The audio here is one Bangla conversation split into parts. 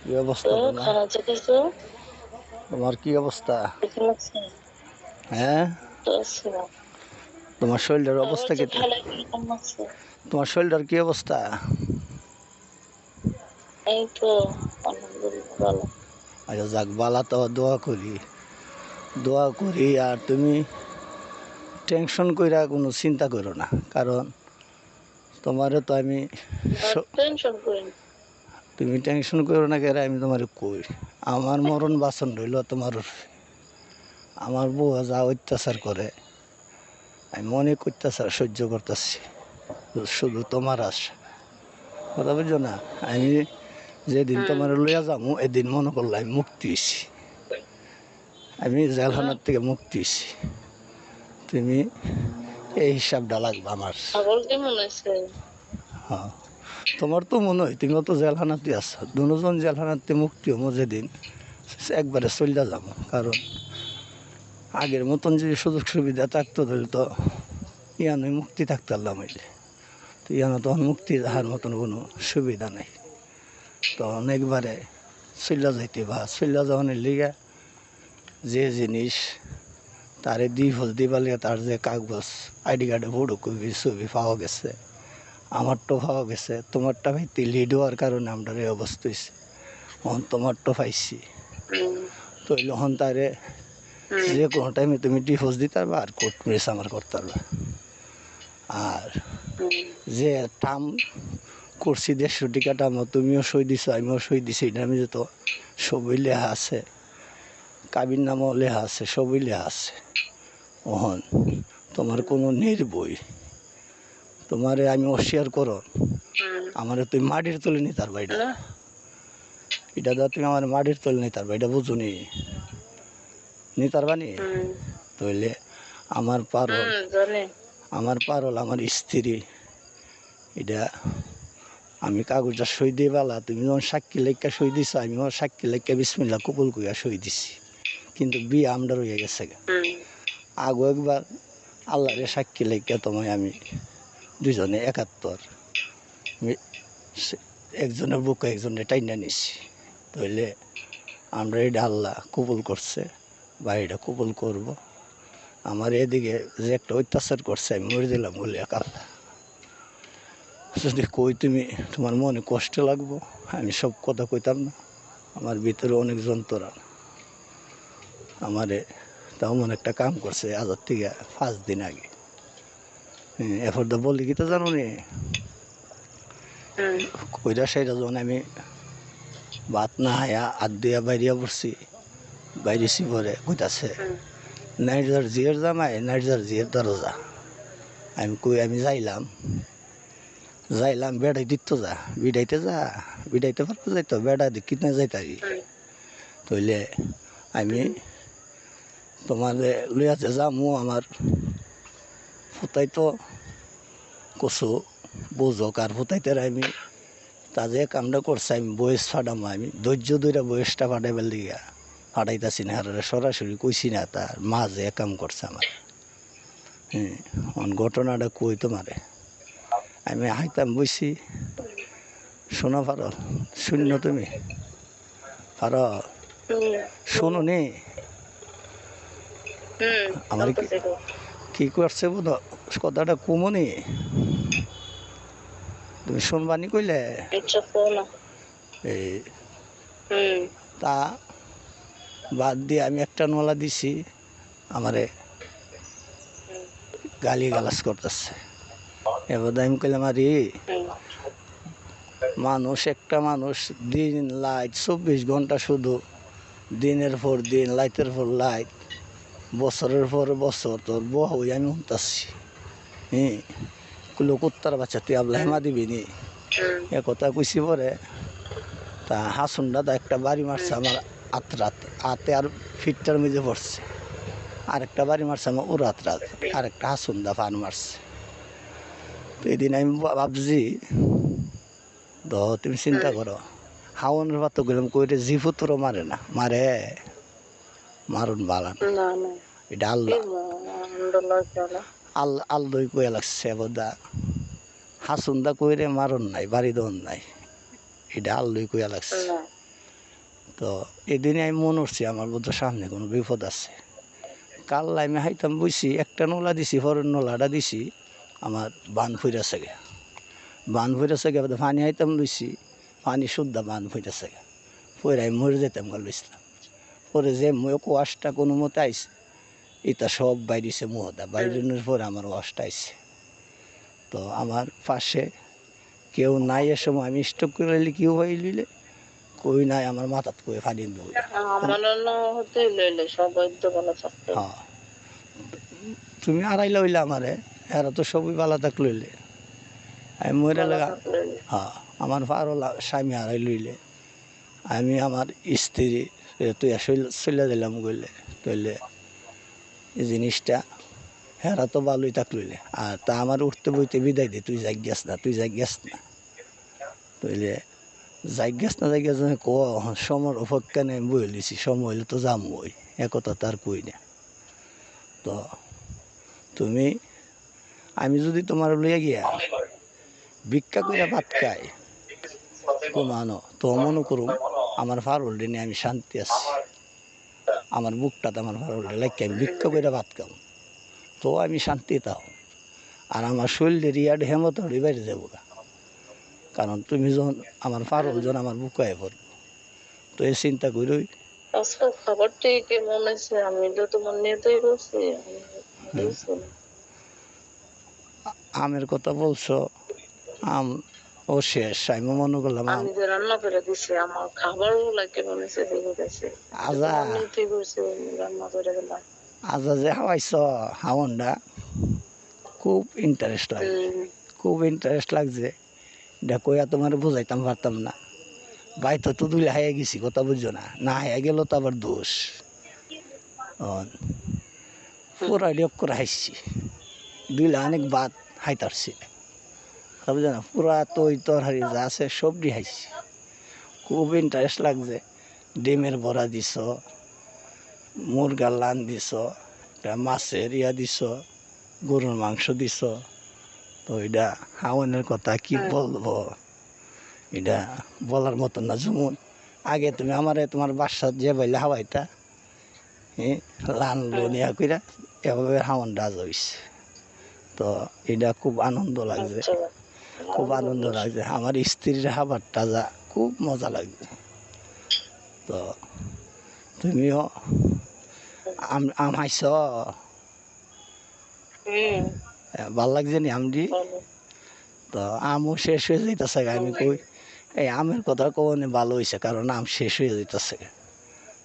কি অবস্থা তোমার? খারাপ যেতেছে। তোমার কি অবস্থা? দেখে লাগছে হ্যাঁ, তো আছে না। তোমার শরীরের আবার অবস্থা যে কি? ঠান্ডা কিরকম লাগছে। তোমার শরীরের কি অবস্থা? এই তো আলহামদুলিল্লাহ ভালো। আচ্ছা যাক, বালা তো দোয়া করি, দোয়া করি। আর তুমি টেনশন কইরা কোনো চিন্তা করো না, কারণ তোমারে তো আমি টেনশন করেন। তুমি টেনশন করো না কেন, আমি তোমারে কই আমার মরণ বাসন রইল তোমার উপরে। আমার বউ যা অত্যাচার করে, আমি অনেক অত্যাচার সহ্য করতেছি, শুধু তোমার আশা। কথা বুঝছো না? আমি যেদিন তোমার লইয়া যাবো এদিন মনে করলে আমি মুক্তি হয়েছি, আমি জেলখানার থেকে মুক্তি হয়েছি। তুমি এই হিসাবটা লাগবে আমার। পাগল কেমন আছে? হ্যাঁ, তোমার তো মনে হয় তুমিও তো জেলখানাতে আছো, দুজন জেলখানাতে মুক্তি হবো যেদিন একবারে চলিয়া যাবো। কারণ আগের মতন যদি সুযোগ সুবিধা থাকতো তাহলে তো ইয়ানো মুক্তি থাকতে পারলাম হইলে, তো ইয়ানো তখন মুক্তি যাওয়ার মতন কোনো সুবিধা নেই। তখন একবারে চলিয়া যাইতে বা চলিয়া যাওয়ানের লিগা যে জিনিস তারে ফল দিবার লিগে তার যে কাগজ আইডি কার্ডে ফটো কপি ছবি পাওয়া গেছে, আমারটা পাওয়া গেছে, তোমারটা ভাইতে লিড হওয়ার কারণে আমরা এই অবস্থা হয়েছে। এখন তোমারটা পাইছি, তো এখন তারে যে কোনো টাইমে তুমি ডিভোর্স দিতে পারবে আর কোর্ট মেরেছে আমার করতে পারবে। আর যে টার্ম করছি 150 টাকা টার্ম, তুমিও সই দিছো আমিও সই দিছি, এটা আমি তো সবই লেখা আছে, কাবির নামও লেখা আছে, সবই লেখা আছে। ওহন তোমার কোনো নির্ভয় তোমারে আমি অস্বীকার করো, আমারে তুমি মাটির তলে নিতে পারবা। এটা দাও, তুমি আমার মাটির তলে নিতে পারবা, এটা বুঝুনি নিতে পারবা নি? তাহলে আমার পারল, আমার স্ত্রী, এটা আমি কাগজটা সই দিয়ে বেলা তুমি যখন সাক্ষী লেখা সই দিছ আমিও সাক্ষী লেখা বিসমিল্লাহ কবুল কইয়া সই দিছি, কিন্তু বিয়ে আমরা রয়ে গেছে। আগো একবার আল্লাহরে সাক্ষী লেখা তোমায় আমি দুজনে 71 একজনের বুকে একজনের টাইনা নিছি। তাহলে আমরা এটা আল্লাহ কবুল করছে বা এটা কবুল করব। আমার এদিকে যে একটা অত্যাচার করছে আমি মরে দিলাম বলে আল্লাহ, যদি কই তুমি তোমার মনে কষ্ট লাগবো, আমি সব কথা কইতাম না। আমার ভিতরে অনেক যন্ত্রণা। আমারে তাও মনে একটা কাম করছে আজার থেকে 5 দিন আগে। এরপর তো বলি কি তো জানো নি, কইরা সেইটা যখন আমি ভাত না হায়া হাত দিয়া বাইরিয়া পড়ছি, বাইরেছি পরে কইতাছে নাইজার জিয়ের জামাই নাইজার জিয়ের দরজা। আমি কই আমি যাইলাম বেড়াই দিত যা বিড়াইতে পারবো যাইতো বেড়া দি কিনে যাইতারি। তইলে আমি তোমার লইয়াতে যামু, আমার ফুতাই তো কচু বুঝক আর ফুতাইতে আমি তা যে কামটা করছে আমি বয়স ফাটামো, আমি ধৈর্য ধরে বয়সটা ফাটাইবার লিগা ফাটাইতাছি না, আর সরাসরি কইছি না তার মা যে কাম করছে আমার। ঘটনাটা কই তোমারে, আমি হাইতাম বইছি, শোনা পারো শূন্য তুমি পারো শোনো নি আমার কি করছে বুধ কথাটা কমনি তুমি শুনবানি কইলে এই তা বাদ দিয়ে আমি একটা নলা দিছি, আমারে গালি গালাজ করতেছে। এবার আমি কইলাম আরে মানুষ একটা মানুষ দিন লাইট 24 ঘন্টা, শুধু দিনের পর দিন লাইটের পর লাইট, বছরের পর বছর তোর বউ হই আমি শুনতাছি। কুলো কুত্তার বাচ্চা তুই আবলা হেমা দিবি নি, এ কথা কইছি। পরে তা হাসুন দাদা একটা বাড়ি মারছে আমার হাতে আর ফিটটার মধ্যে পড়ছে, আরেকটা বাড়ি মারছে আমার ওর রাত, আরেকটা হাসুন দা ফান মারছে। তো এই দিন আমি ভাবছি তো তুমি চিন্তা করো, হাওনের পাতো গেলাম কইরে জিফুতর মারে না, মারুন বালান এটা আল্লাহ আল্লাহ কয়ে লাগছে বোধা, হাসুন দা কইরে মারুন নাই বাড়ি দন নাই, এটা আল্লাহ কইয়া লাগছে। তো এদিনে আমি মনে করছি আমার বোধ সামনে কোনো বিপদ আছে। কাল আমি হাইতাম বইছি, একটা নলা দিছি, পরের নলাটা দিছি আমার বান ফুইরাছে গে। বান ফুইরাছে গে, পানি হাইতাম লইছি, পানি শুদ্ধা বান ফুইরাছে গে। পরে আমি মরে যেতাম গা লইছিলাম। পরে যে ওয়াশটা কোনো মতে আইছে, এটা সব বাইরেছে মুহদা, বাইরের পরে আমার ওয়াশটা আইছে। তো আমার পাশে কেউ নাই, এ সময় আমি স্টক করে লইলে কেউ হয়ে লইলে কই নাই, আমার মাথাত কই পানি দেবো। আমার হতে লইলে সবাই তো ভালো থাকতো। হ্যাঁ, তুমি আড়াইলা হইলে আমারে, এরা তো সবই বালা থাক লইলে আমি মরে লাগা। হ্যাঁ, আমার পারো স্বামী হারাই লইলে আমি আমার স্ত্রী তুই চলে দিলাম গইলে, তইলে এই জিনিসটা হেরা তো ভালোই থাক লইলে। আর তা আমার উঠতে বইতে বিদায় দে, তুই যাই গেছ না, তুই যাই গেছ না, তইলে যাই গেছ না, যাই গেছ না ক সময় অপেক্ষা নেই বই লিছি, সময় হইলে তো যাম ওই একথা তার কই না। তো তুমি, আমি যদি তোমার লইয়া গিয়া ভিক্ষা কইরা ভাত খাই মানো, তো মনে করুম আমার ফারুল দিনে আমি শান্তি আছি, আমার বুকটাতে আমার ফারুল লাগে আমি ভিক্ষা কইরা ভাত খাম, তো আমি শান্তি তাও। আর আমার শরীরের ইয়াড হেমত বাইরে যাবো গা, কারণ তুমি যখন আমার ফারুল যখন আমার বুকায় পড়ব, তো এই চিন্তা করই। আজকে খাবারটা কেমন আছে, আমি তো তোমার নিয়েতেই করছি। আমের কথা বলছো, আম ও শেষ, আমি মনে করলাম আমি যে রান্না করে দিছি, আমার খাবার কেমন আছে দেখে গেছে। আজা নিতেই করছি, রান্না করে দিলাম। আজা যে হাওয়াইছ হাওনটা খুব ইন্টারেস্ট লাগে, খুব ইন্টারেস্ট লাগছে। এটা কইয়া তোমার বুঝাইতাম পারতাম না। বাইতো তো দুলে হাইয়া গেছি, কথা বুঝছো না, না হাইয়া গেল তো আবার দোষ। পুরা ডিপ করে হাইছি, দুইলে অনেক বাদ হাইতারছি, কথা বুঝছো না, পুরা তৈ তরহারি যা আছে সবজি হাইছি, খুব ইন্টারেস্ট লাগছে। ডিমের বড়া দিছ, মুরগার লান দিছ, মাছের ইয়া দিছ, গরুর মাংস দিছ। তো এটা হাওয়ানের কথা কি বলবো, এটা বলার মতো না। যেমন আগে তুমি আমার তোমার বাসার যে বললে হাওয়াইতা, লান লোনিয়া কইরা এভাবে হাওয়ান রাজ হইছে। তো এটা খুব আনন্দ লাগছে, খুব আনন্দ লাগছে। আমার স্ত্রীর খাবারটা যা খুব মজা লাগছে। তো তুমিও আম হাইছ, ভাল লাগছে নি আমটি? তো আমও শেষ হয়ে যেতেছে, আমি কই এই আমের কথা কখনো ভালো হয়েছে, কারণ আম শেষ হয়ে যেতেছে।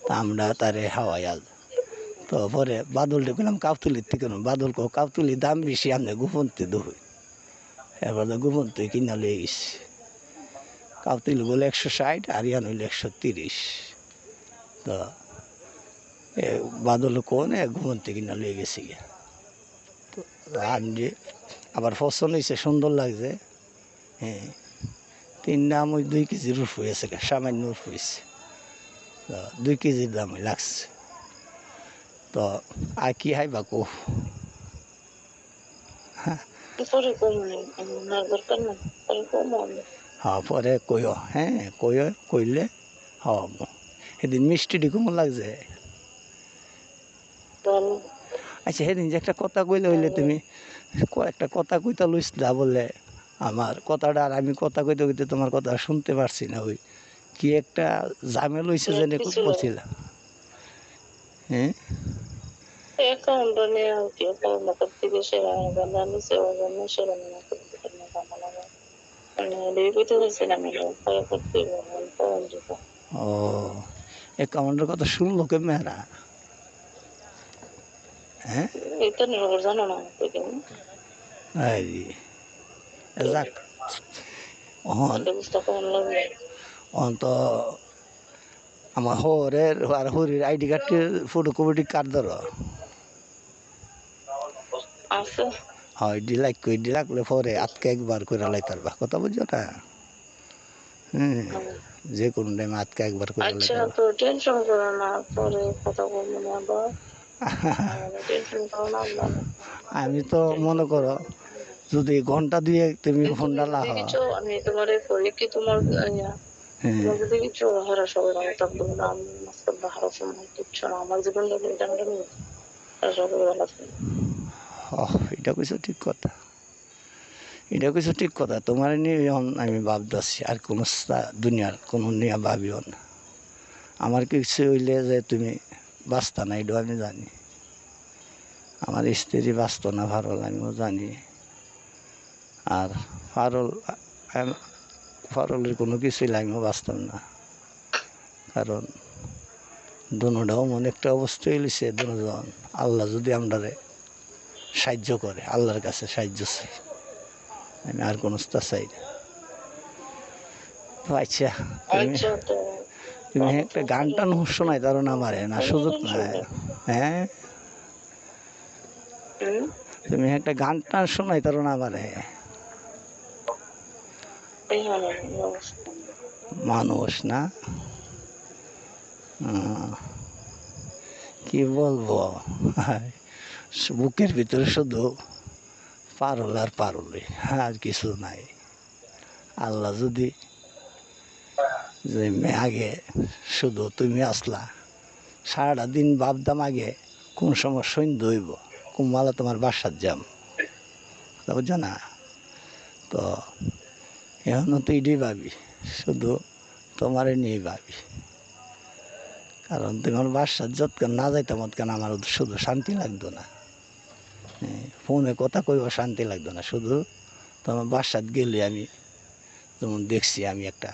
তা আমরা তারে হাওয়াই আজ। তো পরে বাদলটা গেলাম কাউতুলির থেকে, বাদল কো কাউতুলির দাম বেশি, আপনি গোপনতে দই। এবার তো গোপনতে কিনা লয়ে গেছি, কাউতুলি বলে 160 আর ইয়ান হইলে 130। তো বাদল কোন ঘুমন্তে কিনা লয়ে গেছি গিয়া। তো আমি আবার পছন্দ হয়েছে, সুন্দর লাগছে। হ্যাঁ, তিন দাম ওই 2 কেজির রুফ হয়েছে, সামান্য রুফ হয়েছে, 2 কেজির দাম লাগছে। তো আর কি হাই বাকু, হ্যাঁ পরে কইও, হ্যাঁ কইও, কইলে হব। সেদিন মিষ্টিটি কেমন লাগছে? আচ্ছা, সেদিন যে একটা কথা কইলে হইলে, তুমি একটা কথা কইতা লইছিলা বলে, আমার কথাটা, আর আমি কথা কইতে কইতে তোমার কথা শুনতে পারছি না। ওই কি একটা ঝামেল হয়েছে যে বলছিলা, হ্যাঁ ও অ্যাকাউন্টের কথা শুনলো কে মেয়েরা? হ্যাঁ যাক, তো আমার হরের আর হরির আইডি কার্ডের ফটোকপি কার্ড ধরো, হয় ডিলাইক কই ডিলাকলে পরে আজকে একবার করে লাইতার বা, কথা বুঝছো না? হ্যাঁ, যে কোনো টাইমে আজকে একবার করে লাইতার। তো টেনশন করো না, পরে কথা বলবো না আবার। আমি তো মনে করো যদি ঘন্টা 2 তুমি ফোনটা লাহ, আমি তোমার করি কি তোমার হ্যাঁ তুমি যদি কিছু হারা সবাই আমি তখন আমি মাস্টার হারা সময় কিচ্ছু না আমার জীবন যদি এটা নিয়ে সবাই ভালো আছে। এটা কইছো ঠিক কথা, এটা কইছো ঠিক কথা। তোমার নিয়ে এখন আমি ভাবতেছি, আর কোনো দুনিয়ার কোনো নিয়ে ভাবিও না। আমার কিছু হইলে যে তুমি বাঁচতা না, এটাও আমি জানি। আমার স্ত্রী বাঁচত না ফারল, আমিও জানি। আর ফারলের কোনো কিছুই আমিও বাঁচতাম না, কারণ দুটাও মনে একটা অবস্থা হইলেছে দুজন। আল্লাহ যদি আমরা সাহায্য করে, আল্লাহর কাছে সাহায্য চাই, আমি আর কোনো চাই না। তো আচ্ছা, তুমি আচ্ছা তো তুমি একটা গান টান শোনাই তারো না আমারে, না সুযোগ নাই? হ্যাঁ, তুমি একটা গান টান শোনাই তারো না আমারে? মানুষ না, কি বলবো, বুকের ভিতরে শুধু পারল আর পারলে, আর কিছু নাই। আল্লাহ যদি যে আগে শুধু তুমি আসলা, সারাটা দিন ভাবতাম আগে কোন সময় সৈন্য হইব, কুমালা তোমার বাসার যাম, বুঝছো না? তো এখনও তো এটাই ভাবি, শুধু তোমারে নিয়ে ভাবি। কারণ তোমার বাসার যতক্ষণ না যাইতাম ততক্ষণ আমার শুধু শান্তি লাগতো না। ফোনে কথা কইব শান্তি লাগতো না, শুধু তোমার বাসাত গেলে আমি যেমন দেখছি, আমি একটা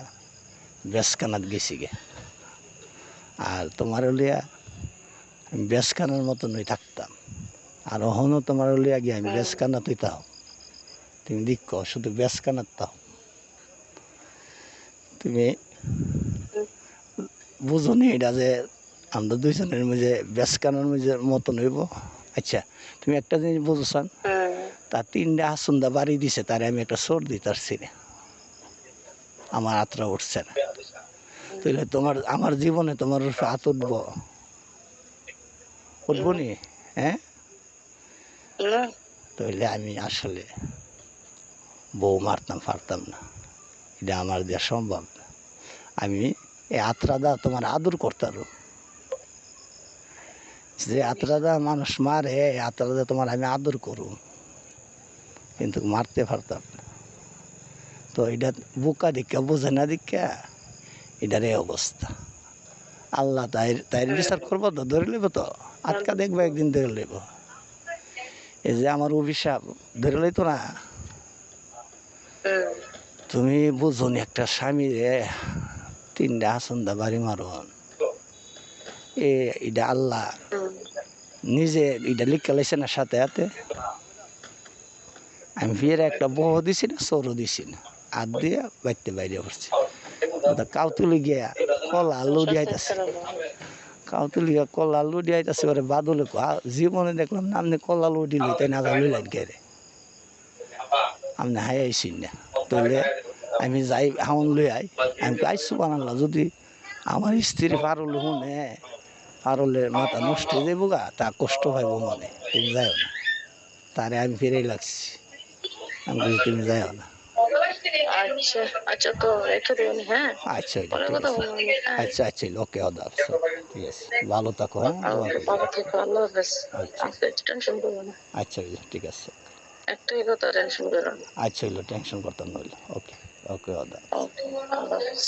বেসখানাত গেছি গে, আর তোমার লিয়া আমি বেসখানার মতনই থাকতাম। আর ওখানেও তোমার লিয়া গিয়ে আমি বেসখানাতেই তাও, তুমি দেখো শুধু বেসখানাত তাও। তুমি বুঝনি এটা যে আমরা দুইজনের মধ্যে বেসখানার মধ্যে মতন হইব? আচ্ছা, তুমি একটা জিনিস বুঝছান, তার 3টা হাসুন্দা বাড়ি দিছে, তারে আমি একটা সর দিতারছি না, আমার আত্রা উঠছে না। তাহলে তোমার আমার জীবনে তোমার হাত উঠবো? উঠবো নি? হ্যাঁ, তাহলে আমি আসলে বউ মারতাম পারতাম না, এটা আমার দেওয়া সম্ভব না। আমি এই আত্রাদা তোমার আদর করতাম, যে আত্রাদা মানুষ মারে, এই আত্রাদা তোমার আমি আদর করু, কিন্তু মারতে পারতাম না। তো এটা বোকা দীক্ষা, বোঝে না দীক্ষা, এটার এই অবস্থা। আল্লাহ তাই বিচার করবো তো, ধরে নেবো তো, আটকা দেখবো একদিন ধরে নেব। এই যে আমার অভিশাপ ধরে লইতো না। তুমি বুঝনি একটা স্বামী 3টা হাসন্দা বাড়ি মারন, এটা আল্লাহ নিজে এটা লিখে লাইছে না সাথে হাতে। আমি ফিরে একটা বহ দিছি না, সরু দিছি না, হাত দিয়ে বাইতে বাইরে পড়ছি। কাউতুলি গিয়া কলা আলু দিয়াইতেছে, কাউতুলি গিয়া কলা আলু দিয়াইতেছে। এবারে বাদলে জীবনে দেখলাম না আপনি কলা আলু দিলি, তাই না লইলেন কে রে, আপনি হাই আইসি না। তাহলে আমি যাই হাউন লই আই, আমি আইসু বানাল্লা, যদি আমার স্ত্রী পারলে শুনে, পারলে মাথা নষ্ট হয়ে যাবো গা, তা কষ্ট পাইব মনে, তুমি যাইও না। তারে আমি ফিরেই লাগছি, আমি বলছি তুমি যাইও না। আচ্ছা আচ্ছা তো রেখে দেবেন। হ্যাঁ, আচ্ছা, পরে ঠিক কথা আছে। বলবো। আচ্ছা আচ্ছা, ওকে, অদাব, ঠিক আছে, ভালো থাকো। হ্যাঁ, দোয়া করি। ভালো থেকো, আল্লাহ হাফেজ। আচ্ছা আচ্ছা, টেনশন করবো না, আচ্ছা, ঠিক আছে। একটাই কথা, টেনশন করো না। আচ্ছা, টেনশন করতাম নইলে। ওকে ওকে, অদাব। ওকে, আল্লাহ হাফেজ।